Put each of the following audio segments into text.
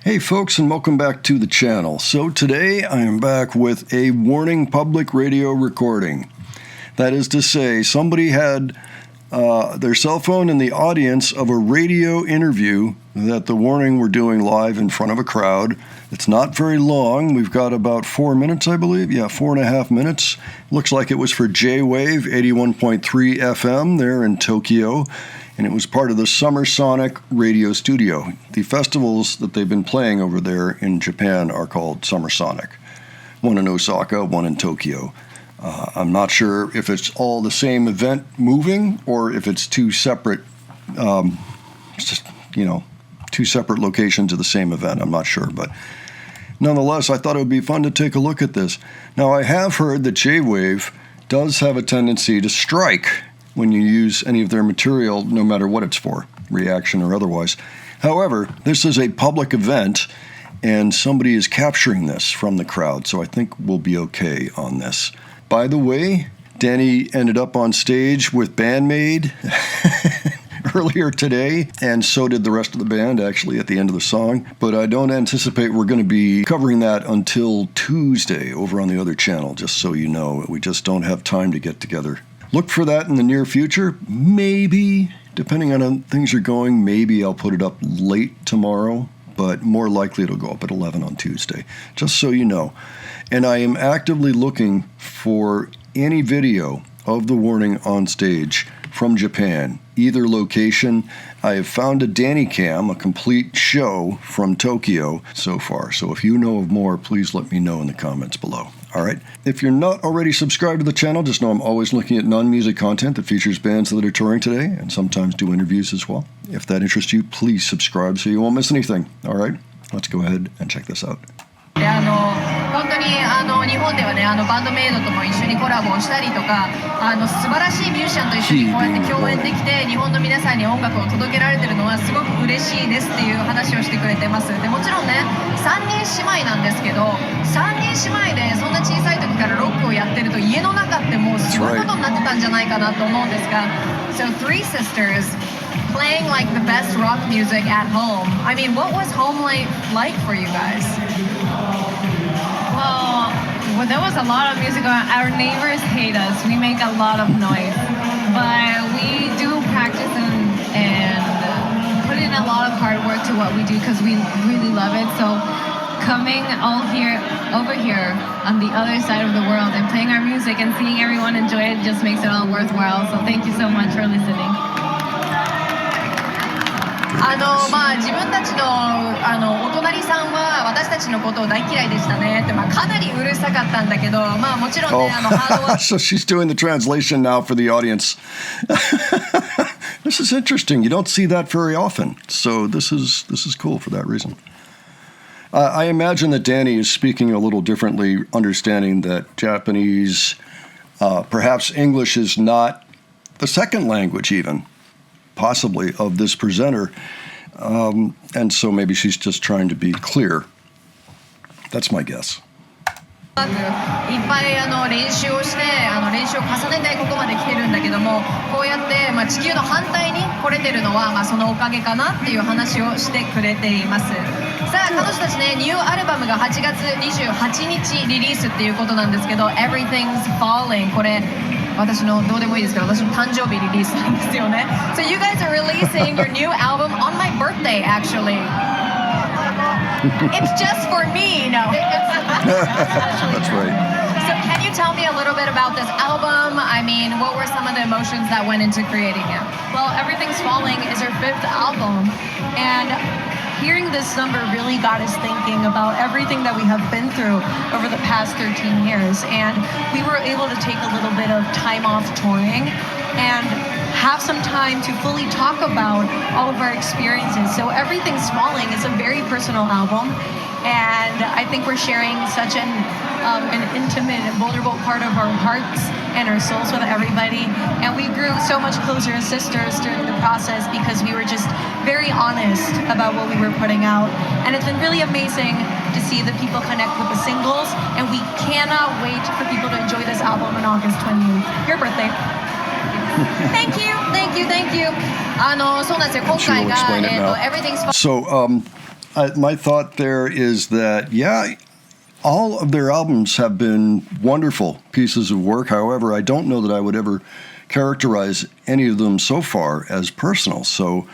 Hey folks, and welcome back to the channel. So today I am back with a warning public radio recording. That is to say, somebody had their cell phone in the audience of a radio interview that the warning we're doing live in front of a crowd. It's not very long. We've got about 4 minutes, I believe. Yeah, 4.5 minutes. Looks like it was for J-Wave 81.3 FM there in Tokyo. And it was part of the Summer Sonic Radio Studio. The festivals that they've been playing over there in Japan are called Summer Sonic. One in Osaka, one in Tokyo. I'm not sure if it's all the same event moving or if it's two separate, two separate locations of the same event. I'm not sure, but nonetheless, I thought it would be fun to take a look at this. Now, I have heard that J-Wave does have a tendency to strike when you use any of their material, no matter what it's for, reaction or otherwise. However, this is a public event, and somebody is capturing this from the crowd, so I think we'll be okay on this. By the way, Danny ended up on stage with Bandmade earlier today, and so did the rest of the band, actually, at the end of the song. But I don't anticipate we're going to be covering that until Tuesday over on the other channel, just so you know. We just don't have time to get together. Look for that in the near future. Maybe, depending on how things are going, maybe I'll put it up late tomorrow, but more likely it'll go up at 11 on Tuesday, just so you know. And I am actively looking for any video of the warning on stage from Japan, either location. I have found a Danny Cam, a complete show from Tokyo so far. So if you know of more, please let me know in the comments below. All right. If you're not already subscribed to the channel, just know I'm always looking at non-music content that features bands that are touring today and sometimes do interviews as well. If that interests you, please subscribe so you won't miss anything. All right. Let's go ahead and check this out. 本当に日本ではねバンドメイドとも一緒にコラボをしたりとか素晴らしいミュージシャンと一緒にこうやって共演できて日本の皆さんに音楽を届けられてるのはすごく嬉しいですっていう話をしてくれてます。でもちろんね3人姉妹なんですけど3人姉妹でそんな小さい時からロックをやってると家の中ってもうすごいことになってたんじゃないかなと思うんですが So three sisters playing like the best rock music at home. I mean, what was home life like for you guys? Well, there was a lot of music going on. Our neighbors hate us. We make a lot of noise. But we do practice and put in a lot of hard work to what we do because we really love it. So coming over here on the other side of the world and playing our music and seeing everyone enjoy it just makes it all worthwhile. So thank you so much for listening. 自分たちのお隣さんは私たちのことを大嫌いでしたねって、かなりうるさかったんだけど、もちろんねハードワーク So she's doing the translation now for the audience. This is interesting. You don't see that very often. So this is cool for that reason. I imagine that Danny is speaking a little differently, understanding that Japanese, perhaps English is not the second language even. Possibly of this presenter, and so maybe she's just trying to be clear. That's my guess. いっぱい練習をして練習を重ねてここまで来てるんだけどもこうやって、地球の反対に来れてるのは、そのおかげかなっていう話をしてくれています。さあ彼女たちねニューアルバムが8月28日リリースっていうことなんですけど Everything's Falling これ私のどうでもいいですけど私の誕生日リリースなんですよね So you guys are releasing your new album on my birthday actually It's just for me no That's right So can you tell me a little bit about this album? I mean what were some of the emotions that went into creating it? Well, Everything's Falling is our 5th album and hearing this number really got us thinking about everything that we have been through over the past 13 years. And we were able to take a little bit of time off touring and have some time to fully talk about all of our experiences. So Everything's Falling is a very personal album. And I think we're sharing such an intimate and vulnerable part of our hearts and our souls with everybody. And we grew so much closer as sisters during the process because we were just very honest about what we were putting out. And it's been really amazing to see the people connect with the singles. And we cannot wait for people to enjoy this album on August 28th. Your birthday. Thank you. そうなんですよ今回がEverything's Falling So my thought there is that, yeah, all of their albums have been wonderful pieces of work. However, I don't know that I would ever characterize any of them so far as personal. So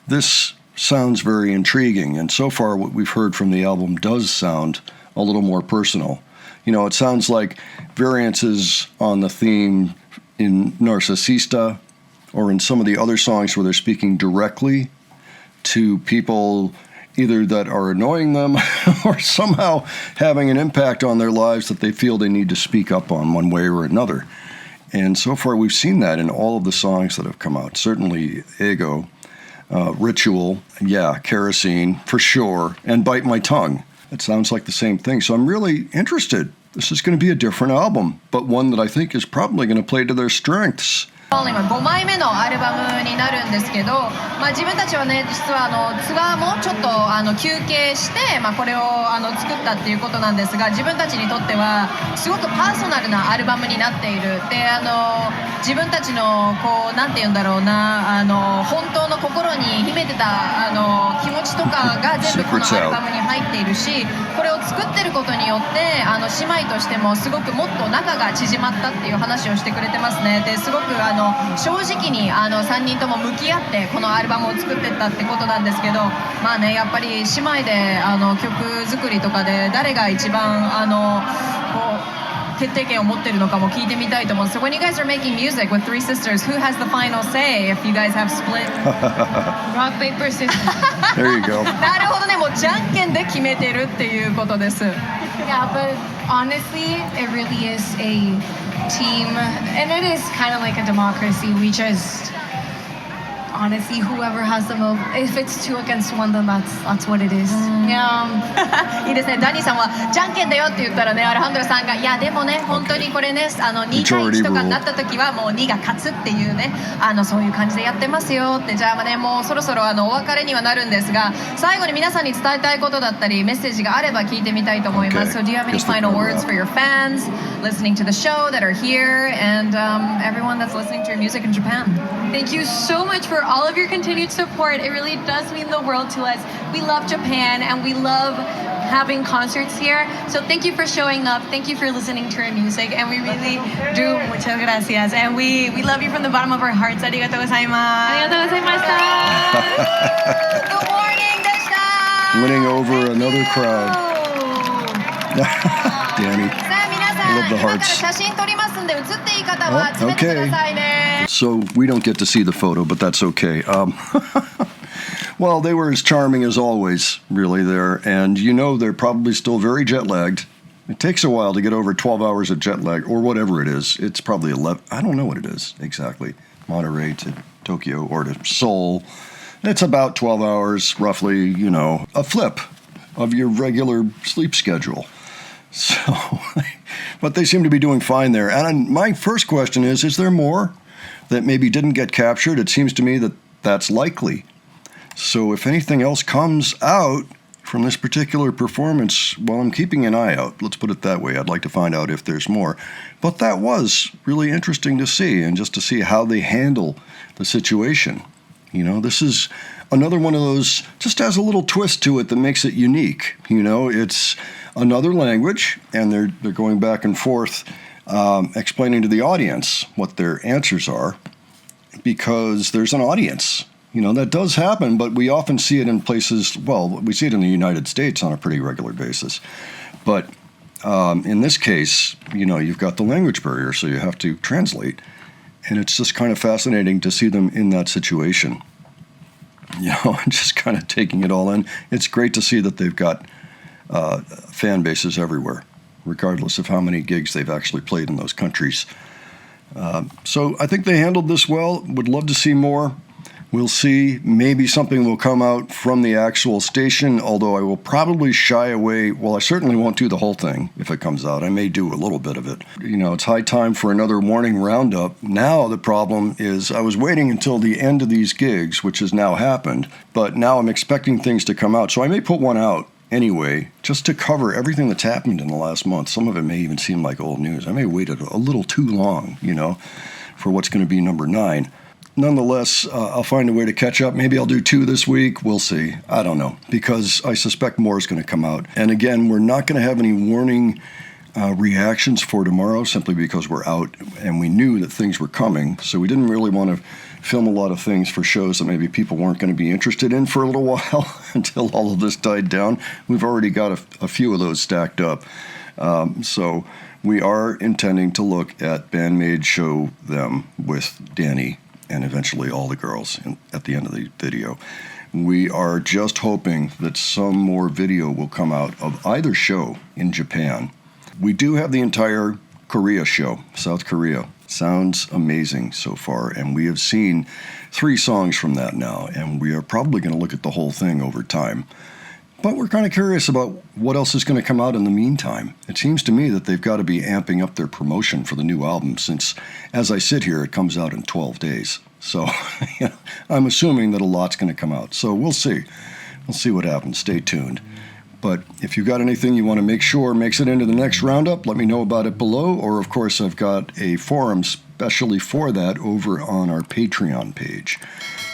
this sounds very intriguing. And so far, what we've heard from the album does sound a little more personal. You know, it sounds like variances on the theme in Narcisista or in some of the other songs where they're speaking directly to people either that are annoying them or somehow having an impact on their lives that they feel they need to speak up on one way or another. And so far we've seen that in all of the songs that have come out. Certainly Ego, Ritual, yeah, Kerosene, for sure, and Bite My Tongue. It sounds like the same thing. So I'm really interested. This is going to be a different album, but one that I think is probably going to play to their strengths.今5枚目のアルバムになるんですけど、自分たちはね、実はツアーもちょっと休憩して、これを作ったっていうことなんですが、自分たちにとってはすごくパーソナルなアルバムになっている。で、自分たちのこうなんて言うんだろうな、本当の心に秘めてた気持ちとかが全部このアルバムに入っているし、これを作ってることによって姉妹としてもすごくもっと仲が縮まったっていう話をしてくれてますね。ですごく正直に3人とも向き合ってこのアルバムを作ってったってことなんですけど、まあね、やっぱり姉妹で曲作りとかで誰が一番こう決定権を持ってるのかも聞いてみたいと思うんです。So when you guys are making music with three sisters, who has the final say if you guys have split? Rock, paper, scissors. There you go. なるほどね、もうじゃんけんで決めてるっていうことです。Yeah, but honestly, it really is a team, and it is kind of like a democracy. We just, honestly, whoever has the most, if it's 2 against 1, then that's what it is. Yeah. いいですね。ダニーさんはじゃんけんだよって言ったらね、アレハンドラさんがいやでもね、本当にこれね、2対1とかになった時はもう2が勝つっていうね、そういう感じでやってますよって。じゃあね、もうそろそろお別れにはなるんですが、最後に皆さんに伝えたいことだったりメッセージがあれば聞いてみたいと思います。So do you have any final words for your fans listening to the show that are here and everyone that's listening to your music in Japan? Thank you so much for all of your continued support. It really does mean the world to us. We love Japan and we love having concerts here. So thank you for showing up. Thank you for listening to our music. And we really do. Muchas gracias. And we love you from the bottom of our hearts. Arigatou gozaimasu. Arigatou gozaimashita. Good morning でした。Winning over another crowd. Danny. さあ皆さん、今から写真撮りますんで、写っていい方は集めてくださいね。So we don't get to see the photo, but that's okay. Well, they were as charming as always, really, there. And you know they're probably still very jet-lagged. It takes a while to get over 12 hours of jet lag, or whatever it is. It's probably 11. I don't know what it is exactly. Monterrey to Tokyo or to Seoul. It's about 12 hours, roughly, you know, a flip of your regular sleep schedule. So, but they seem to be doing fine there. And my first question is there more that maybe didn't get captured? It seems to me that that's likely. So if anything else comes out from this particular performance, well, I'm keeping an eye out. Let's put it that way. I'd like to find out if there's more. But that was really interesting to see, and just to see how they handle the situation. You know, this is another one of those, just has a little twist to it that makes it unique. You know, it's another language, and they're going back and forth explaining to the audience what their answers are, because there's an audience. You know, that does happen, but we often see it in places, well, we see it in the United States on a pretty regular basis. But in this case, you know, you've got the language barrier, so you have to translate. And it's just kind of fascinating to see them in that situation. You know, just kind of taking it all in. It's great to see that they've got fan bases everywhere, regardless of how many gigs they've actually played in those countries. So I think they handled this well. Would love to see more. We'll see. Maybe something will come out from the actual station, although I will probably shy away. Well, I certainly won't do the whole thing if it comes out. I may do a little bit of it. You know, it's high time for another morning roundup. Now the problem is I was waiting until the end of these gigs, which has now happened, but now I'm expecting things to come out. So I may put one out anyway, just to cover everything that's happened in the last month. Some of it may even seem like old news. I may wait a little too long, you know, for what's going to be number 9. nonetheless, I'll find a way to catch up. Maybe I'll do 2 this week. We'll see. I don't know, because I suspect more is going to come out. And again, we're not going to have any warning reactions for tomorrow, simply because we're out and we knew that things were coming. So we didn't really want to film a lot of things for shows that maybe people weren't going to be interested in for a little while until all of this died down. We've already got a few of those stacked up. So we are intending to look at Bandmade Show Them with Danny and eventually all the girls at the end of the video. We are just hoping that some more video will come out of either show in Japan. We do have the entire Korea show, South Korea. Sounds amazing so far, and we have seen 3 songs from that now, and we are probably going to look at the whole thing over time. But we're kind of curious about what else is going to come out in the meantime. It seems to me that they've got to be amping up their promotion for the new album, since, as I sit here, it comes out in 12 days. So I'm assuming that a lot's going to come out. So we'll see. We'll see what happens. Stay tuned. But if you've got anything you want to make sure makes it into the next roundup, let me know about it below. Or, of course, I've got a forum specially for that over on our Patreon page.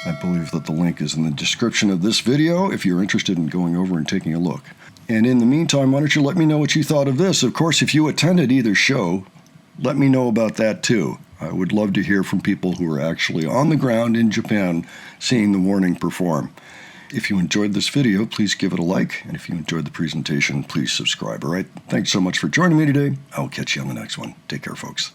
I believe that the link is in the description of this video if you're interested in going over and taking a look. And in the meantime, why don't you let me know what you thought of this? Of course, if you attended either show, let me know about that too. I would love to hear from people who are actually on the ground in Japan seeing the Warning perform. If you enjoyed this video, please give it a like. And if you enjoyed the presentation, please subscribe. All right. Thanks so much for joining me today. I'll catch you on the next one. Take care, folks.